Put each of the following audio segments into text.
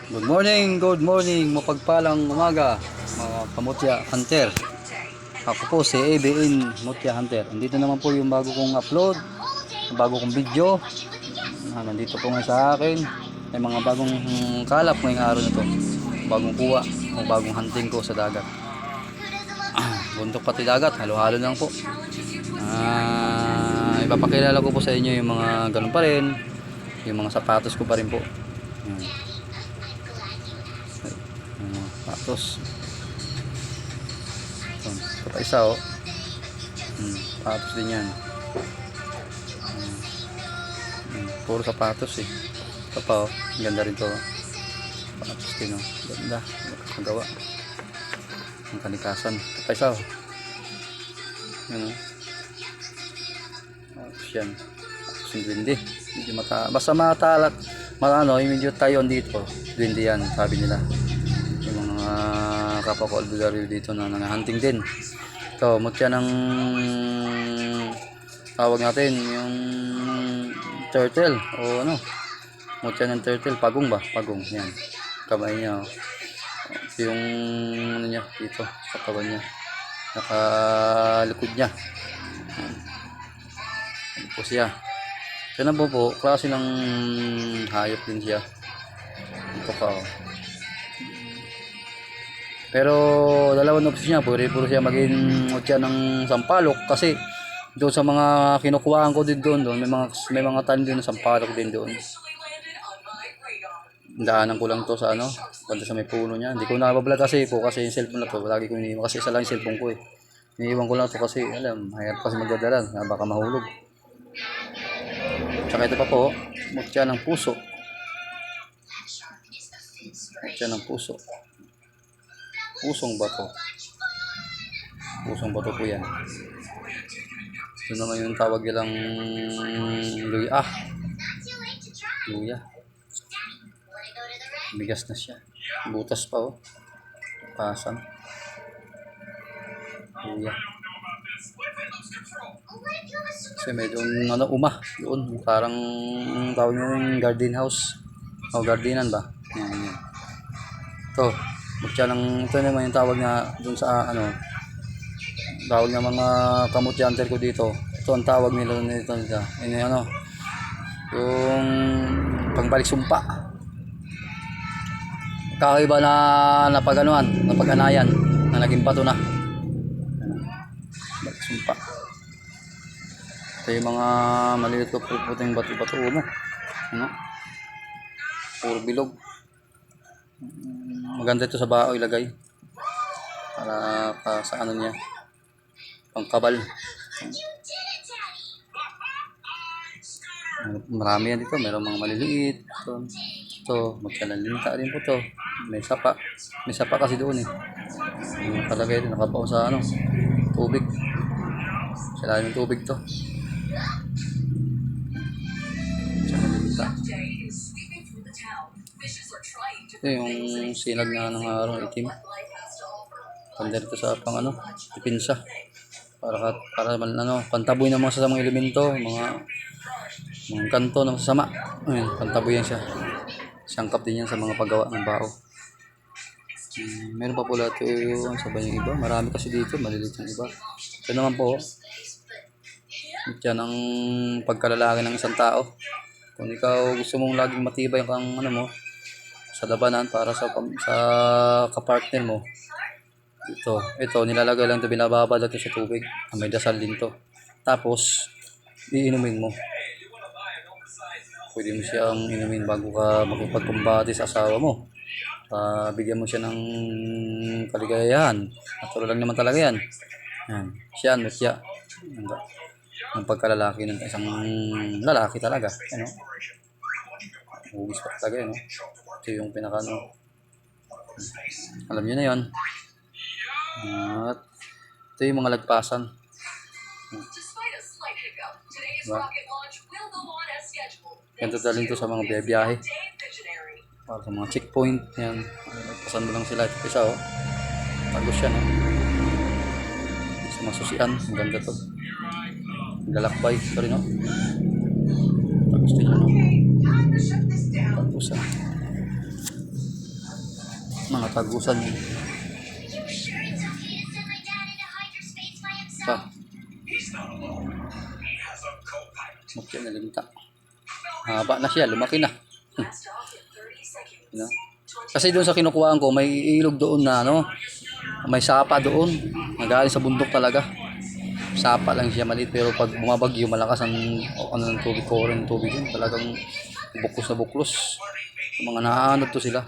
Good morning, mapagpalang umaga mga kamutya hunter. Ako po si ABN Mutya Hunter. Andito naman po yung bago kong upload, bago kong video. Nandito po ngayon sa akin. May mga bagong kalap ngayong araw na to. Bagong kuha o bagong hunting ko sa dagat. Bundok pati dagat, halo-halo lang po. Ipapakilala ko po sa inyo yung mga ganun pa rin. Yung mga sapatos ko pa rin po. Sapatos. Ito pa isa oh. Sapatos din yan. Puro sapatos eh. Ito pa oh. Ganda rin to. Sapatos din oh. Ganda. Magawa. Ang kalikasan. Ito pa isa oh. Yan oh. Sapatos yan. Sapatos yung duwende. Medyo basta matalat. Yung medyo tayon dito. Duwende yan. Sabi nila. Yung mga kapwa ko albularyo dito na hunting din. Ito, mutya ng tawag natin yung turtle o ano, mutya ng turtle, pagong ba? Pagong, yan. Kamay niya oh. Yung ano niya dito sa kawan niya, nakalikod niya. Ano po siya? Siya na po, klase ng hayop din siya. Ito ka oh. Pero dalawang option niya, puro siya maging mutya ng sampalok kasi doon sa mga kinukuhaan ko din doon, may mga tanim din ng sampalok din doon. Daanan ko lang to sa ano, banda sa may puno niya. Hindi ko nabablog kasi yung cellphone na to, lagi ko iniiwan kasi isa lang yung cellphone ko eh. Iniiwan ko lang to kasi alam, mahirap kasi magdadala, baka mahulog. Tsaka ito pa po, mutya ng puso. Mutya ng puso. Pusong bato. Pusong bato po yan. Ito naman yung tawag nilang luya. Luya. Bigas na siya. Butas pa oh. Pasang. Luya. Kasi medyo doon. Parang tawag nyo yung garden house. O gardenan ba? Yan. Ito. Ito naman yung tawag na dun sa ano, tawag ng mga kamutya hunter ko dito. Ito ang tawag nila nito. Ini ano, yung pangbalik sumpa. Kakaiba na napag-anayan na naging bato na. Balik sumpa. Ito yung mga maliliit ko puting bato-bato mo. Ano? Puro bilog. Maganda ito sa bao ilagay para sa ano niya, pangkabal. Marami yan dito, mayroong mga maliliit ito magkalalinta rin po to. May sapa kasi doon eh, yung palagay din nakabaw sa ano, tubig, sa lalim ng tubig to. Maliliita. Ito yung sinag na ng araw, itim. Panda dito sa pang ano, ipinsa. Para ano, pantaboy ng mga sasamang elemento, mga kanto ng sasama. Ayun, pantaboy yan siya. Sangkap din yan sa mga paggawa ng bao. Meron pa pula ito yung sabay yung iba. Marami kasi dito, maliliit yung iba. Ito naman po, yan ang pagkalalaki ng isang tao. Kung ikaw gusto mong laging matibay ang ano mo sa labanan para sa kapartner mo, ito nilalagay lang ito, binababad ito sa tubig, may dasal din to, tapos iinumin mo. Pwede mo siyang inumin bago ka makipagkumbati sa asawa mo. Bigyan mo siya ng kaligayahan. Natural lang naman talaga yan. Siya mutya ang pagkalalaki ng isang lalaki talaga, ano? Hugis pa talaga yun, no? Ito yung pinaka ano, alam nyo na yun. At ito yung mga lagpasan, diba? Ganito dalhin to sa mga biyahe para sa mga checkpoint. Yan, lagpasan mo lang sila. Ito isa oh, tagos yan oh. Sa mga susian, ang ganda to, galakbay, sorry no, tagos din yan oh. Tapos Mga tagusan. Pa. Mutya na linta. Haba na siya, lumaki na. No? Kasi doon sa kinukuhaan ko, may ilog doon na may sapa doon. Nagaling sa bundok talaga. Sapa lang siya maliit, pero pag bumabagyo malakas ang ng tubig, ng tubig yun. Talagang buklos na buklos. Mga naanod to sila.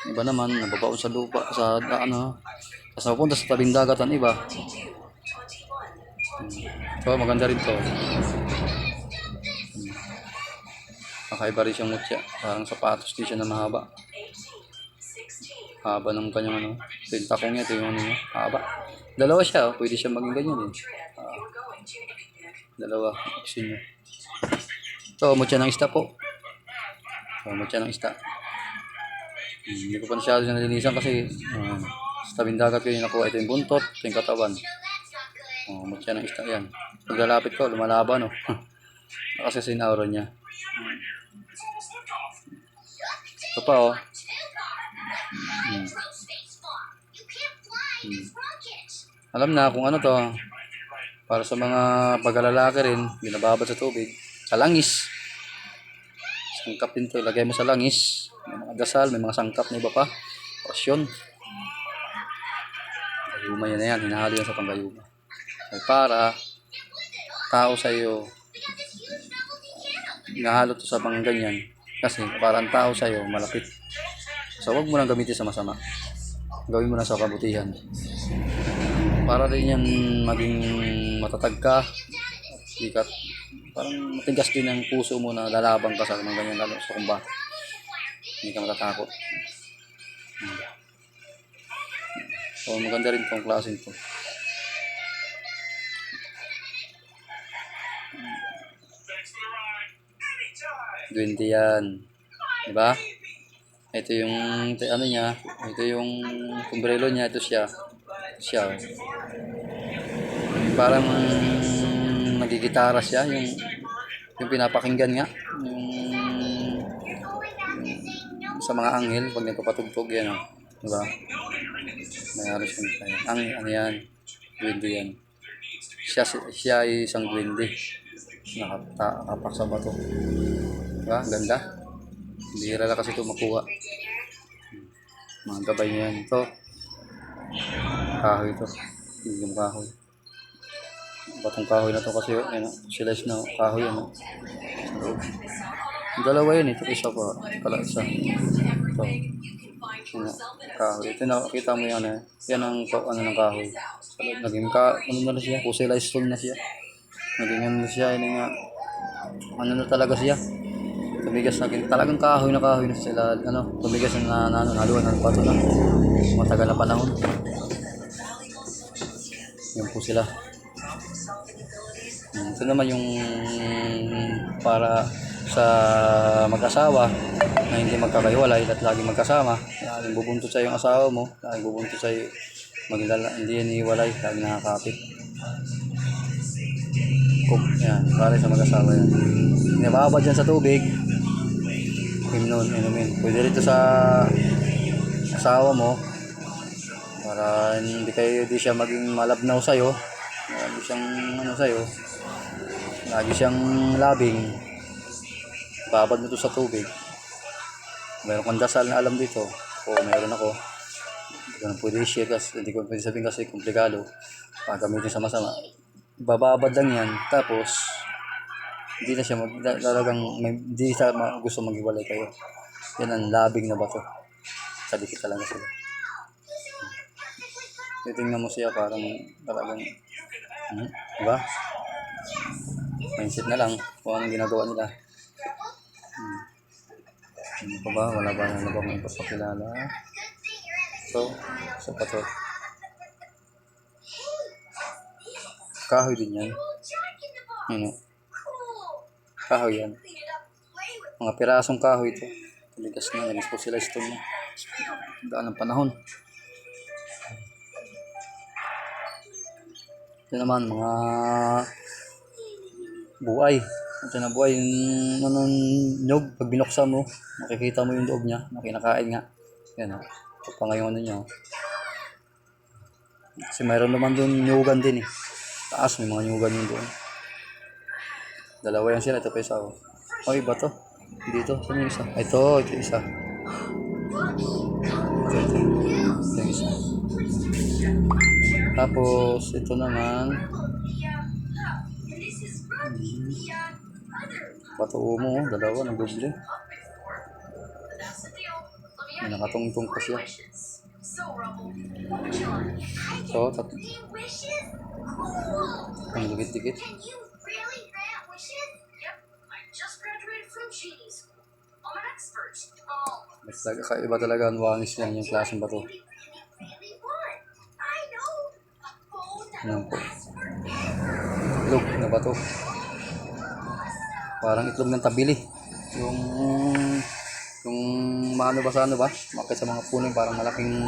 Iba naman, nababaon sa lupa, sa sa punta sa tabing dagat ang iba. So maganda rin to. Kakaiba rin siyang mutya. Parang sapatos din siya na mahaba. Haba ng kanyang pintakong niya. Ito yung niya. Haba. Dalawa siya. Pwede siya maging ganyan eh. Dalawa. Gusto niya. Ito, mutya ng ista po. Mutya ng ista. Hindi ko pa masyado siya nalinisan kasi sa tabing dagat ko yung nakuha. Ito yung buntot. Ito yung katawan. Mutya ng ista. Yan. Paglalapit ko, lumalaban. Kasi sinaura niya. Ito pa Alam na kung ano to. Para sa mga pagkalalaki rin, binababad sa tubig. Sa langis. Sangkap din to. Ilagay mo sa langis. May mga dasal, may mga sangkap na iba pa. Pasyon. Gayuma yan na yan. Hinahalo yan sa panggayuma. Ay para tao sa'yo. Hinahalo to sa pangganyan. Kasi para ang tao sa'yo malapit. So wag mo nang gamitin sa masama. Gawin mo na sa kabutihan. Para rin yan maging matatag ka. Ikat. Parang matigas din ang puso mo na lalabang ka sa mga ganyan lalo sa kumbat. Hindi ka matatakot. So maganda rin tong klaseng to. Gwente yan. Diba? Ito yung ano niya. Ito yung umbrelo niya. Ito siya. Siya. Parang nagigitara siya. Yung pinapakinggan nga. Yung sa mga anghel. Pag nagpapatugtog yan. Diba? Mayroon siyang ano yan. Gwente yan. Siya ay isang gwente. Nakapak sa bato. Diba? Ganda. Bihira na kasi ito makuha. Mga gabay niya yan. Ito. Kahoy ito. Yung kahoy. Batong kahoy na ito kasi slice na kahoy yan. Dalawa yun. Ito isa pa. Pala isa. Ito. Kahoy. Ito nakita mo yan eh. Yan ang ng kahoy. Naging ano na siya. Fossilized stone na siya. Naging ano na siya. Ano na talaga siya. Tumigas na talagang kahoy na sila tumigas na naluan ng bato na matagal na panahon. Yun po sila. Ito naman yung para sa mag-asawa na hindi magkakahiwalay at laging magkasama. Laging bubuntot sa yung asawa mo, laging bubuntot sa hindi yan ihiwalay, laging nakakapit. Yan, para sa mag-asawa yan. Nababad yan sa tubig. Inumin. Pwede rito sa asawa mo para hindi siya maging malabnaw sa'yo. Lagi siyang sa'yo. Lagi siyang labing. Babad mo to sa tubig. Mayroon kang dasal na alam dito. Mayroon ako. Hindi ko na pwede i-share kasi hindi ko pwede sabihin kasi komplikado. Pagamitin sa masama. Bababad lang yan. Tapos hindi na siya hindi siya gusto maghiwalay kayo. Yan ang labing na bato. Sadikit talaga sila. Titingnan mo siya parang talagang diba? Mindset na lang kung anong ginagawa nila. Ano pa ba? Wala ba na ba may papakilala? So, sa pato. Kahoy din yan. Kahoy yan. Mga pirasong kahoy ito. Tuligas na. Nagis po sila stone na. Daan ng panahon. Ito naman mga buhay. Ito na buhay. Yung nyog. Pag binuksan mo, makikita mo yung loob niya. Na kinakain nga. Yan o. Ito pa ngayon ano niya. Kasi mayroon naman doon nyugan din eh. Taas, may mga nyugan yun doon. Dalawa yan sila. Ito pa isa o. Oh, iba to. Dito. Saan yung isa? Ito yung isa. Ito yung isa. Tapos, ito naman. Bato mo, dalawa, nagdoble. May nakatungtong pa siya. So, ang dikit-dikit. Basta kakaiba talaga ang wangis niya yung klaseng bato. Ayan po. Itlog na bato. Parang itlog ng tabili. Yung maano ba sa ano ba? Makita sa mga puno parang malaking